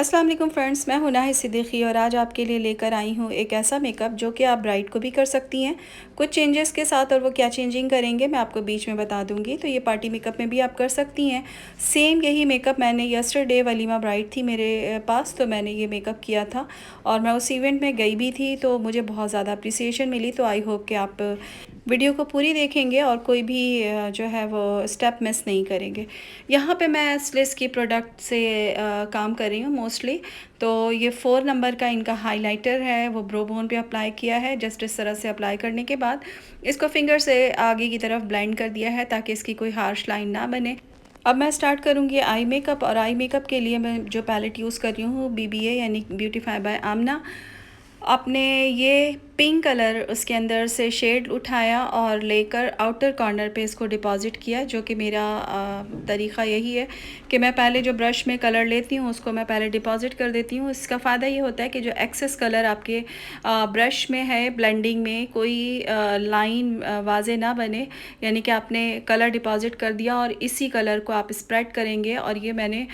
अस्सलाम वालेकुम फ्रेंड्स, मैं हूं नाहिद सिद्दीकी और आज आपके लिए लेकर आई हूं एक ऐसा मेकअप जो कि आप ब्राइड को भी कर सकती हैं कुछ चेंजेस के साथ। और वो क्या चेंजिंग करेंगे मैं आपको बीच में बता दूंगी। तो ये पार्टी मेकअप में भी आप कर सकती हैं। सेम यही मेकअप मैंने यस्टरडे वलीमा ब्राइड थी मेरे पास, तो मैंने ये मेकअप किया था और मैं उस इवेंट में गई भी थी, तो मुझे बहुत ज़्यादा अप्रिसिएशन मिली। तो आई होप कि आप वीडियो को पूरी देखेंगे और कोई भी जो है वो स्टेप मिस नहीं करेंगे। यहाँ पे मैं स्लिस की प्रोडक्ट से काम कर रही हूँ मोस्टली। तो ये 4 नंबर का इनका हाइलाइटर है, वो ब्रो बोन पे अप्लाई किया है। जस्ट इस तरह से अप्लाई करने के बाद इसको फिंगर से आगे की तरफ ब्लेंड कर दिया है ताकि इसकी कोई हार्श लाइन ना बने। अब मैं स्टार्ट करूँगी आई मेकअप, और आई मेकअप के लिए मैं जो पैलेट यूज़ कर रही हूँ BBA यानी ब्यूटीफाई बाय आमना। आपने ये पिंक कलर उसके अंदर से शेड उठाया और लेकर आउटर कॉर्नर पे इसको डिपॉज़िट किया, जो कि मेरा तरीक़ा यही है कि मैं पहले जो ब्रश में कलर लेती हूँ उसको मैं पहले डिपॉज़िट कर देती हूँ। इसका फ़ायदा ये होता है कि जो एक्सेस कलर आपके ब्रश में है, ब्लेंडिंग में कोई लाइन वाज़े ना बने, यानी कि आपने कलर डिपॉज़िट कर दिया और इसी कलर को आप स्प्रेड करेंगे। और ये मैंने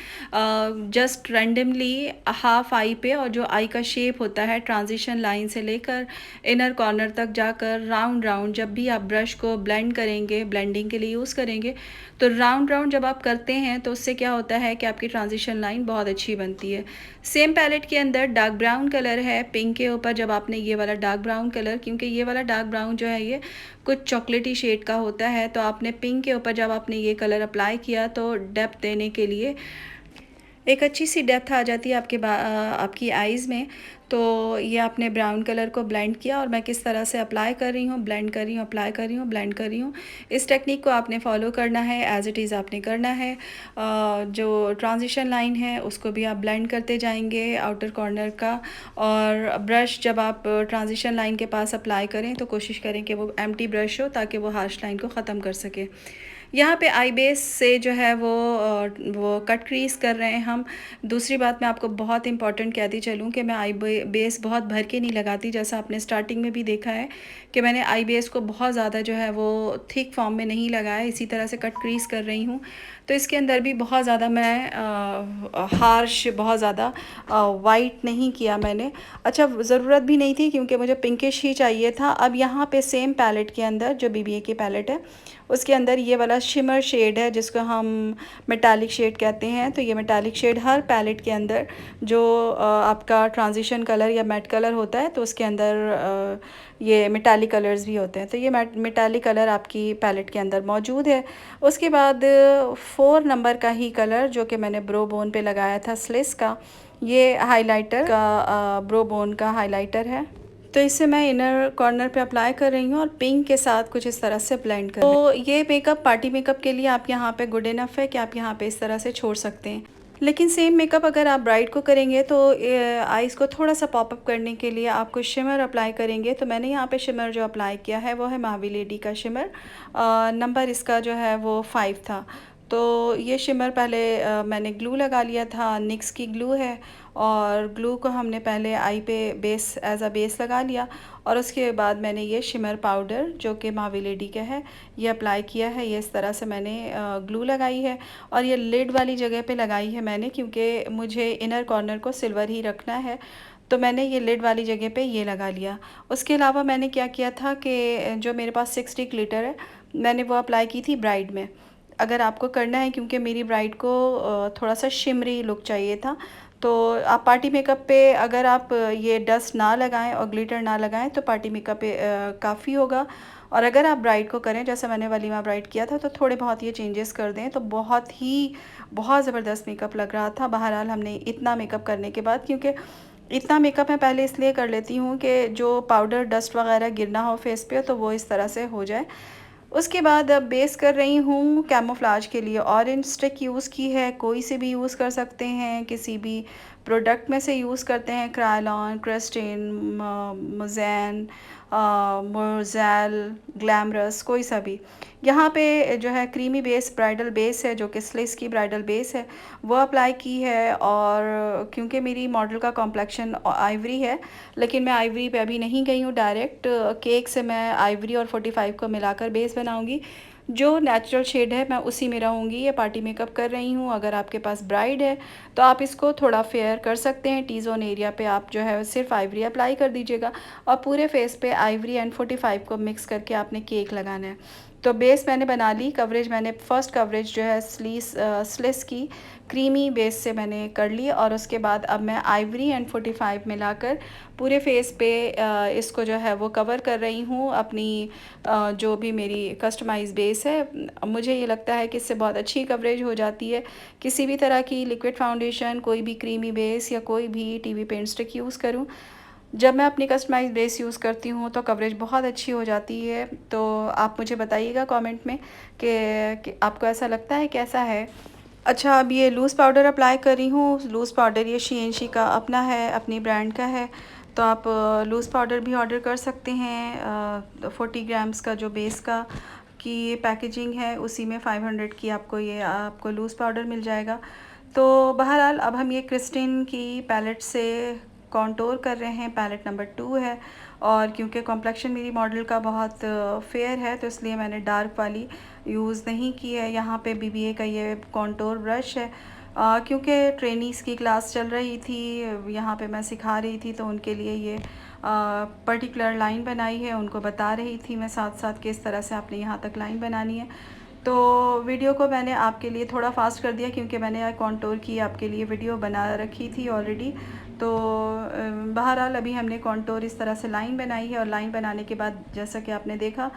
जस्ट रैंडमली हाफ आई पे, और जो आई का शेप होता है ट्रांजिशन लाइन से लेकर इनर कॉर्नर तक जाकर राउंड राउंड, जब भी आप ब्रश को ब्लेंड करेंगे, ब्लेंडिंग के लिए यूज़ करेंगे, तो राउंड राउंड जब आप करते हैं तो उससे क्या होता है कि आपकी ट्रांजिशन लाइन बहुत अच्छी बनती है। सेम पैलेट के अंदर डार्क ब्राउन कलर है, पिंक के ऊपर जब आपने ये वाला डार्क ब्राउन कलर, क्योंकि ये वाला डार्क ब्राउन जो है ये कुछ चॉकलेटी शेड का होता है, तो आपने पिंक के ऊपर जब आपने ये कलर अप्लाई किया तो डेप्थ देने के लिए एक अच्छी सी डेप्थ आ जाती है आपकी आइज़ में। तो ये आपने ब्राउन कलर को ब्लेंड किया और मैं किस तरह से अप्लाई कर रही हूँ, ब्लेंड कर रही हूँ, अप्लाई कर रही हूँ, ब्लेंड कर रही हूँ। इस टेक्निक को आपने फॉलो करना है, एज़ इट इज़ आपने करना है। जो ट्रांजिशन लाइन है उसको भी आप ब्लेंड करते जाएंगे आउटर कॉर्नर का। और ब्रश जब आप ट्रांजिशन लाइन के पास अप्लाई करें तो कोशिश करें कि वो एम्प्टी ब्रश हो ताकि वो हार्श लाइन को ख़त्म कर सके। यहाँ पे आई बेस से जो है वो कट क्रीज कर रहे हैं हम। दूसरी बात मैं आपको बहुत इंपॉर्टेंट कहती चलूँ कि मैं आई बेस बहुत भर के नहीं लगाती, जैसा आपने स्टार्टिंग में भी देखा है कि मैंने आई बेस को बहुत ज़्यादा जो है वो थिक फॉर्म में नहीं लगाया, इसी तरह से कट क्रीज कर रही हूँ। तो इसके अंदर भी बहुत ज़्यादा मैं हार्श, बहुत ज़्यादा वाइट नहीं किया मैंने। अच्छा, ज़रूरत भी नहीं थी क्योंकि मुझे पिंकिश ही चाहिए था। अब यहाँ पे सेम पैलेट के अंदर जो BBA की पैलेट है उसके अंदर ये वाला शिमर शेड है जिसको हम मेटालिक शेड कहते हैं। तो ये मेटालिक शेड हर पैलेट के अंदर जो आपका ट्रांजिशन कलर या मैट कलर होता है तो उसके अंदर ये मेटालिक कलर्स भी होते हैं। तो ये मेटालिक कलर आपकी पैलेट के अंदर मौजूद है। उसके बाद 4 नंबर का ही कलर जो कि मैंने ब्रो बोन पे लगाया था स्लिस का, ये हाइलाइटर का ब्रो बोन का हाइलाइटर है। तो इसे मैं इनर कॉर्नर पे अप्लाई कर रही हूँ और पिंक के साथ कुछ इस तरह से ब्लेंड कर रही हूँ। तो ये मेकअप पार्टी मेकअप के लिए आप यहाँ पे गुड इनफ है कि आप यहाँ पे इस तरह से छोड़ सकते हैं। लेकिन सेम मेकअप अगर आप ब्राइड को करेंगे तो आईज़ को थोड़ा सा पॉपअप करने के लिए आपको शिमर अप्लाई करेंगे। तो मैंने यहाँ पे शिमर जो अप्लाई किया है वो है महावी लेडी का शिमर। नंबर इसका जो है वो 5 था। तो ये शिमर पहले मैंने ग्लू लगा लिया था, निक्स की ग्लू है, और ग्लू को हमने पहले आई पे बेस एज अ बेस लगा लिया। और उसके बाद मैंने ये शिमर पाउडर जो कि महावी लेडी का है ये अप्लाई किया है। ये इस तरह से मैंने ग्लू लगाई है और ये लिड वाली जगह पे लगाई है मैंने, क्योंकि मुझे इनर कॉर्नर को सिल्वर ही रखना है। तो मैंने ये लिड वाली जगह पे ये लगा लिया। उसके अलावा मैंने क्या किया था कि जो मेरे पास 60 ग्लिटर है मैंने वो अप्लाई की थी ब्राइड में। अगर आपको करना है, क्योंकि मेरी ब्राइड को थोड़ा सा शिमरी लुक चाहिए था, तो आप पार्टी मेकअप पे अगर आप ये डस्ट ना लगाएं और ग्लिटर ना लगाएं तो पार्टी मेकअप पे काफ़ी होगा। और अगर आप ब्राइड को करें जैसे मैंने वलीमा ब्राइड किया था तो थोड़े बहुत ये चेंजेस कर दें तो बहुत ज़बरदस्त मेकअप लग रहा था। बहरहाल हमने इतना मेकअप करने के बाद, क्योंकि इतना मेकअप मैं पहले इसलिए कर लेती हूँ कि जो पाउडर डस्ट वगैरह गिरना हो फेस पे तो वो इस तरह से हो जाए। उसके बाद अब बेस कर रही हूँ कैमोफ्लाज के लिए। ऑरेंज स्टिक यूज़ की है, कोई से भी यूज़ कर सकते हैं, किसी भी प्रोडक्ट में से यूज़ करते हैं, क्रायलॉन, क्रिस्टिन, मोज़ैन, मोज़ेल, ग्लैमरस, कोई सा भी। यहाँ पे जो है क्रीमी बेस ब्राइडल बेस है जो कि स्लिस की ब्राइडल बेस है वो अप्लाई की है। और क्योंकि मेरी मॉडल का कॉम्प्लेक्शन आइवरी है, लेकिन मैं आइवरी पे अभी नहीं गई हूँ, डायरेक्ट केक से मैं आइवरी और 45 को मिलाकर बेस बनाऊँगी। जो नेचुरल शेड है मैं उसी में रहूँगी। ये पार्टी मेकअप कर रही हूँ। अगर आपके पास ब्राइड है तो आप इसको थोड़ा फेयर कर सकते हैं। टी ज़ोन एरिया पे आप जो है सिर्फ आइवरी अप्लाई कर दीजिएगा और पूरे फेस पे आइवरी N45 को मिक्स करके आपने केक लगाना है। तो बेस मैंने बना ली। कवरेज मैंने फर्स्ट कवरेज जो है स्लिस की क्रीमी बेस से मैंने कर ली और उसके बाद अब मैं आइवरी N45 मिलाकर पूरे फेस पे इसको जो है वो कवर कर रही हूँ अपनी जो भी मेरी कस्टमाइज बेस है। मुझे ये लगता है कि इससे बहुत अच्छी कवरेज हो जाती है। किसी भी तरह की लिक्विड फाउंडेशन, कोई भी क्रीमी बेस या कोई भी टीवी पेंट स्टिक यूज़ करूँ, जब मैं अपनी कस्टमाइज बेस यूज़ करती हूँ तो कवरेज बहुत अच्छी हो जाती है। तो आप मुझे बताइएगा कमेंट में कि आपको ऐसा लगता है कैसा है। अच्छा, अब ये लूज़ पाउडर अप्लाई कर रही हूँ। लूज़ पाउडर ये शी का अपना है, अपनी ब्रांड का है। तो आप लूज़ पाउडर भी ऑर्डर कर सकते हैं। 40 ग्राम्स का जो बेस का की पैकेजिंग है उसी में 500 की आपको लूज़ पाउडर मिल जाएगा। तो बहरहाल अब हम ये क्रिस्टिन की पैलेट से कॉन्टोर कर रहे हैं। पैलेट नंबर 2 है और क्योंकि कॉम्प्लेक्शन मेरी मॉडल का बहुत फेयर है तो इसलिए मैंने डार्क वाली यूज़ नहीं की है। यहाँ पे BBA का ये कॉन्टोर ब्रश है। क्योंकि ट्रेनीज़ की क्लास चल रही थी, यहाँ पे मैं सिखा रही थी तो उनके लिए ये पर्टिकुलर लाइन बनाई है। उनको बता रही थी मैं साथ साथ कि इस तरह से आपने यहाँ तक लाइन बनानी है। तो वीडियो को मैंने आपके लिए थोड़ा फास्ट कर दिया क्योंकि मैंने कॉन्टोर की आपके लिए वीडियो बना रखी थी ऑलरेडी। तो बहरहाल अभी हमने कॉन्टोर इस तरह से लाइन बनाई है और लाइन बनाने के बाद जैसा कि आपने देखा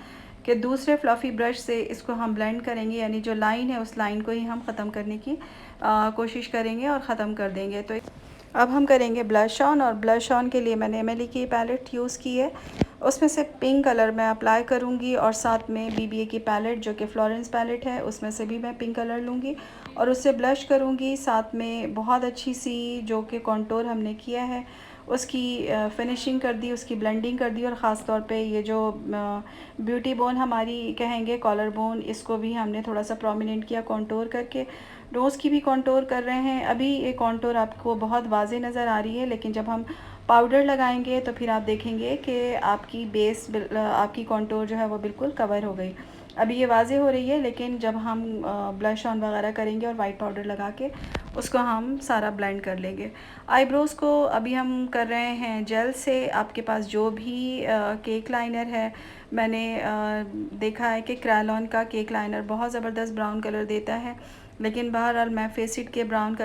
कि दूसरे फ्लफ़ी ब्रश से इसको हम ब्लेंड करेंगे, यानी जो लाइन है उस लाइन को ही हम ख़त्म करने की कोशिश करेंगे और ख़त्म कर देंगे। तो अब हम करेंगे ब्लश ऑन, और ब्लश ऑन के लिए मैंने एमएलई की पैलेट यूज़ की है। उसमें से पिंक कलर मैं अप्लाई करूँगी और साथ में BBA की पैलेट जो कि फ्लोरेंस पैलेट है उसमें से भी मैं पिंक कलर लूँगी और उससे ब्लश करूँगी। साथ में बहुत अच्छी सी जो कि कॉन्टोर हमने किया है उसकी फिनिशिंग कर दी, उसकी ब्लेंडिंग कर दी। और ख़ास तौर पे ये जो ब्यूटी बोन हमारी कहेंगे, कॉलर बोन, इसको भी हमने थोड़ा सा प्रोमिनेंट किया कॉन्टोर करके। नोज़ की भी कॉन्टोर कर रहे हैं। अभी ये कॉन्टोर आपको बहुत वाज़ेह नज़र आ रही है, लेकिन जब हम पाउडर लगाएंगे तो फिर आप देखेंगे कि आपकी कॉन्टोर जो है वो बिल्कुल कवर हो गई। अभी ये वाज़ेह हो रही है, लेकिन जब हम ब्लश ऑन वगैरह करेंगे और वाइट पाउडर लगा के उसको हम सारा ब्लेंड कर लेंगे। आईब्रोज़ को अभी हम कर रहे हैं जेल से। आपके पास जो भी केक लाइनर है, मैंने देखा है कि क्रायलॉन का केक लाइनर बहुत ज़बरदस्त ब्राउन कलर देता है, लेकिन बहरहाल मैं फेसिट के ब्राउन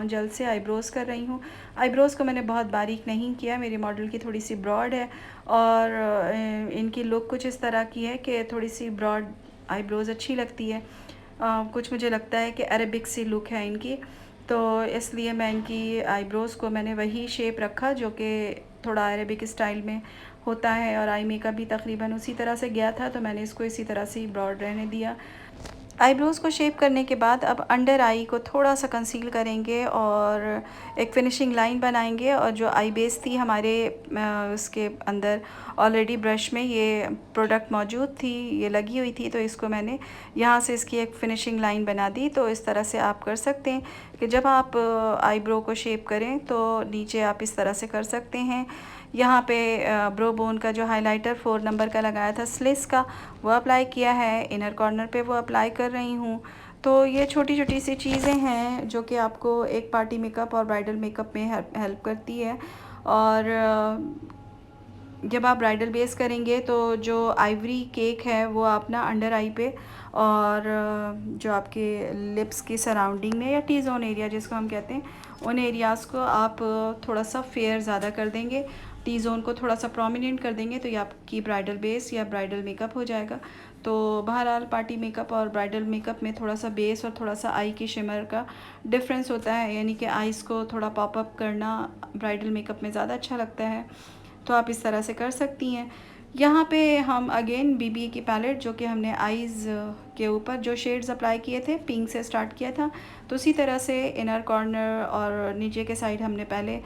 जेल से आईब्रोज़ कर रही हूँ। आईब्रोज़ को मैंने बहुत बारीक नहीं किया, मेरी मॉडल की थोड़ी सी ब्रॉड है और इनकी लुक कुछ इस तरह की है कि थोड़ी सी ब्रॉड आईब्रोज़ अच्छी लगती है। कुछ मुझे लगता है कि अरेबिक सी लुक है इनकी, तो इसलिए मैं इनकी आईब्रोज़ को मैंने वही शेप रखा जो कि थोड़ा अरेबिक स्टाइल में होता है, और आई मेकअप भी तकरीबन उसी तरह से गया था तो मैंने इसको इसी तरह से ही ब्रॉड रहने दिया। आईब्रोज़ को शेप करने के बाद अब अंडर आई को थोड़ा सा कंसील करेंगे और एक फिनिशिंग लाइन बनाएंगे। और जो आई बेस थी हमारे उसके अंदर ऑलरेडी ब्रश में ये प्रोडक्ट मौजूद थी, ये लगी हुई थी, तो इसको मैंने यहाँ से इसकी एक फिनिशिंग लाइन बना दी। तो इस तरह से आप कर सकते हैं कि जब आप आईब्रो को शेप करें तो नीचे आप इस तरह से कर सकते हैं। यहाँ पे ब्रो बोन का जो हाइलाइटर 4 नंबर का लगाया था स्लिस का, वो अप्लाई किया है। इनर कॉर्नर पे वो अप्लाई कर रही हूँ। तो ये छोटी छोटी सी चीज़ें हैं जो कि आपको एक पार्टी मेकअप और ब्राइडल मेकअप में हेल्प करती है। और जब आप ब्राइडल बेस करेंगे तो जो आइवरी केक है वो आप ना अंडर आई पे और जो आपके लिप्स की सराउंडिंग में या टी ज़ोन एरिया जिसको हम कहते हैं, उन एरियाज़ को आप थोड़ा सा फेयर ज़्यादा कर देंगे, टी ज़ोन को थोड़ा सा प्रोमिनेंट कर देंगे, तो ये आपकी ब्राइडल बेस या ब्राइडल मेकअप हो जाएगा। तो बहरहाल पार्टी मेकअप और ब्राइडल मेकअप में थोड़ा सा बेस और थोड़ा सा आई की शिमर का डिफरेंस होता है, यानी कि आइज़ को थोड़ा पॉपअप करना ब्राइडल मेकअप में ज़्यादा अच्छा लगता है। तो आप इस तरह से कर सकती हैं। यहाँ पे हम अगेन BBA की पैलेट जो कि हमने आइज़ के ऊपर जो शेड्स अप्लाई किए थे, पिंक से स्टार्ट किया था, तो उसी तरह से इनर कॉर्नर और नीचे के साइड हमने पहले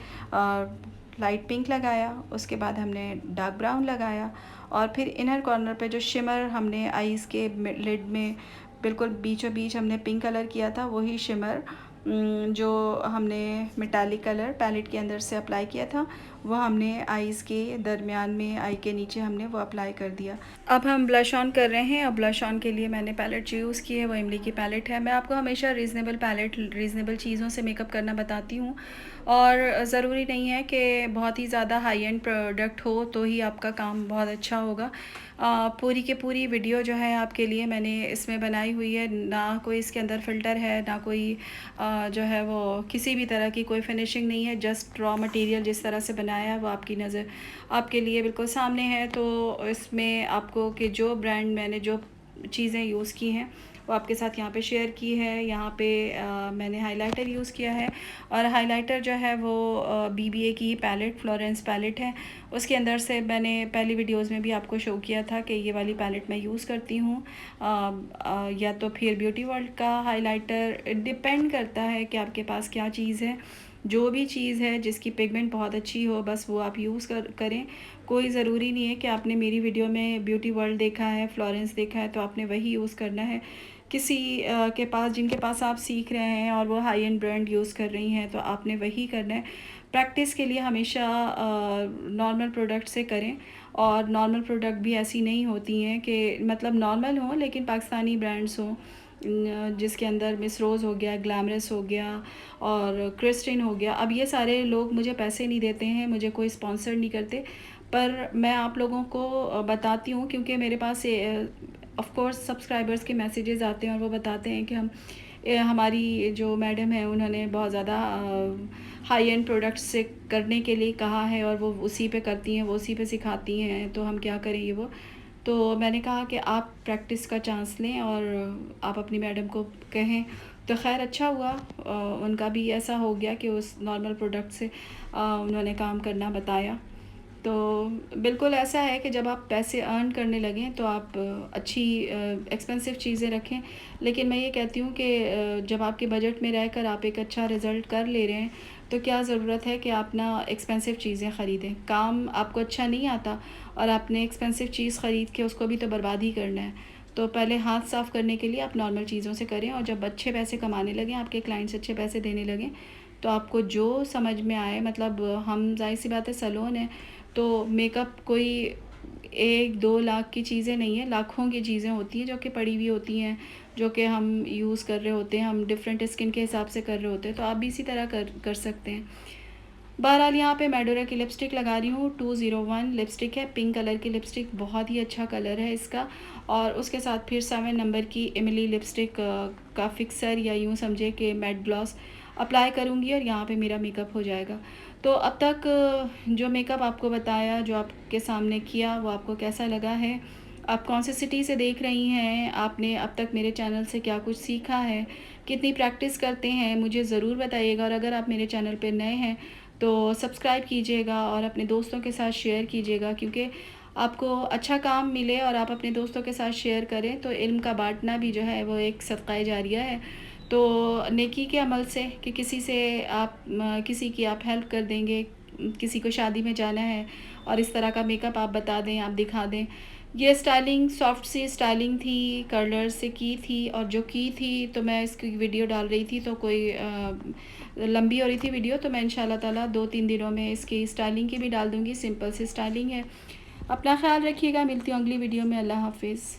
लाइट पिंक लगाया, उसके बाद हमने डार्क ब्राउन लगाया और फिर इनर कॉर्नर पे जो शिमर हमने आइज़ के लिड में बिल्कुल बीचों बीच हमने पिंक कलर किया था, वही शिमर जो हमने मेटालिक कलर पैलेट के अंदर से अप्लाई किया था वो हमने आईज़ के दरमियान में, आई के नीचे हमने वो अप्लाई कर दिया। अब हम ब्लश ऑन कर रहे हैं। अब ब्लश ऑन के लिए मैंने पैलेट जो यूज़ की है वो इमली की पैलेट है। मैं आपको हमेशा रीज़नेबल चीज़ों से मेकअप करना बताती हूँ, और ज़रूरी नहीं है कि बहुत ही ज़्यादा हाई एंड प्रोडक्ट हो तो ही आपका काम बहुत अच्छा होगा। पूरी की पूरी वीडियो जो है आपके लिए मैंने इसमें बनाई हुई है। ना कोई इसके अंदर फ़िल्टर है, ना कोई जो है वो किसी भी तरह की कोई फिनिशिंग नहीं है। जस्ट रॉ मटेरियल जिस तरह से बनाया है वो आपकी नज़र आपके लिए बिल्कुल सामने है। तो इसमें आपको कि जो ब्रांड मैंने जो चीज़ें यूज़ की हैं वो आपके साथ यहाँ पे शेयर की है। यहाँ पे मैंने हाइलाइटर यूज़ किया है, और हाइलाइटर जो है वो BBA की पैलेट, फ्लोरेंस पैलेट है। उसके अंदर से मैंने पहली वीडियोस में भी आपको शो किया था कि ये वाली पैलेट मैं यूज़ करती हूँ, या तो फिर ब्यूटी वर्ल्ड का हाइलाइटर। डिपेंड करता है कि आपके पास क्या चीज़ है। जो भी चीज़ है जिसकी पिगमेंट बहुत अच्छी हो बस वो आप यूज़ करें। कोई ज़रूरी नहीं है कि आपने मेरी वीडियो में ब्यूटी वर्ल्ड देखा है, फ्लोरेंस देखा है तो आपने वही यूज़ करना है। किसी के पास, जिनके पास आप सीख रहे हैं और वो हाई एंड ब्रांड यूज़ कर रही हैं तो आपने वही करना है। प्रैक्टिस के लिए हमेशा नॉर्मल प्रोडक्ट से करें, और नॉर्मल प्रोडक्ट भी ऐसी नहीं होती हैं कि मतलब नॉर्मल हो लेकिन पाकिस्तानी ब्रांड्स हों, जिसके अंदर मिस रोज़ हो गया, ग्लैमरस हो गया और क्रिस्टिन हो गया। अब ये सारे लोग मुझे पैसे नहीं देते हैं, मुझे कोई स्पॉन्सर नहीं करते, पर मैं आप लोगों को बताती हूँ क्योंकि मेरे पास ऑफ़ कोर्स सब्सक्राइबर्स के मैसेजेस आते हैं और वो बताते हैं कि हमारी जो मैडम है उन्होंने बहुत ज़्यादा हाई एंड प्रोडक्ट्स से करने के लिए कहा है और वो उसी पे करती हैं, वो उसी पे सिखाती हैं, तो हम क्या करें ये वो। तो मैंने कहा कि आप प्रैक्टिस का चांस लें और आप अपनी मैडम को कहें। तो खैर अच्छा हुआ, उनका भी ऐसा हो गया कि उस नॉर्मल प्रोडक्ट से उन्होंने काम करना बताया। तो बिल्कुल ऐसा है कि जब आप पैसे अर्न करने लगें तो आप अच्छी एक्सपेंसिव चीज़ें रखें, लेकिन मैं ये कहती हूँ कि जब आपके बजट में रहकर आप एक अच्छा रिज़ल्ट कर ले रहे हैं तो क्या ज़रूरत है कि आप ना एक्सपेंसिव चीज़ें ख़रीदें। काम आपको अच्छा नहीं आता और आपने एक्सपेंसिव चीज़ ख़रीद के उसको भी तो बर्बाद ही करना है। तो पहले हाथ साफ़ करने के लिए आप नॉर्मल चीज़ों से करें, और जब अच्छे पैसे कमाने लगें, आपके क्लाइंट्स अच्छे पैसे देने लगें, तो आपको जो समझ में आए, मतलब हम ज़ाहिर सी बात है सैलून है तो मेकअप कोई 1-2 लाख की चीज़ें नहीं है, लाखों की चीज़ें होती हैं जो कि पड़ी हुई होती हैं, जो कि हम यूज़ कर रहे होते हैं, हम डिफरेंट स्किन के हिसाब से कर रहे होते हैं, तो आप भी इसी तरह कर सकते हैं। बहरहाल यहाँ पे मैडोरा की लिपस्टिक लगा रही हूँ, 201 लिपस्टिक है, पिंक कलर की लिपस्टिक, बहुत ही अच्छा कलर है इसका। और उसके साथ फिर 7 नंबर की इमली लिपस्टिक का फिक्सर, या यूँ समझे कि मैट ग्लॉस अप्लाई करूँगी और यहाँ पे मेरा मेकअप हो जाएगा। तो अब तक जो मेकअप आपको बताया, जो आपके सामने किया, वो आपको कैसा लगा है? आप कौन सी सिटी से देख रही हैं? आपने अब तक मेरे चैनल से क्या कुछ सीखा है? कितनी प्रैक्टिस करते हैं? मुझे ज़रूर बताइएगा, और अगर आप मेरे चैनल पे नए हैं तो सब्सक्राइब कीजिएगा और अपने दोस्तों के साथ शेयर कीजिएगा, क्योंकि आपको अच्छा काम मिले और आप अपने दोस्तों के साथ शेयर करें तो इल्म का बाँटना भी जो है वो एक सदक़ा जारिया है। तो नेकी के अमल से कि किसी से आप किसी की आप हेल्प कर देंगे, किसी को शादी में जाना है और इस तरह का मेकअप आप बता दें, आप दिखा दें। ये स्टाइलिंग सॉफ्ट सी स्टाइलिंग थी, कर्लर से की थी, और जो की थी तो मैं इसकी वीडियो डाल रही थी तो कोई लंबी हो रही थी वीडियो, तो मैं इंशाल्लाह ताला 2-3 दिनों में इसकी स्टाइलिंग की भी डाल दूँगी। सिंपल सी स्टाइलिंग है। अपना ख़्याल रखिएगा, मिलती हूँ अगली वीडियो में। अल्लाह हाफ़िज़।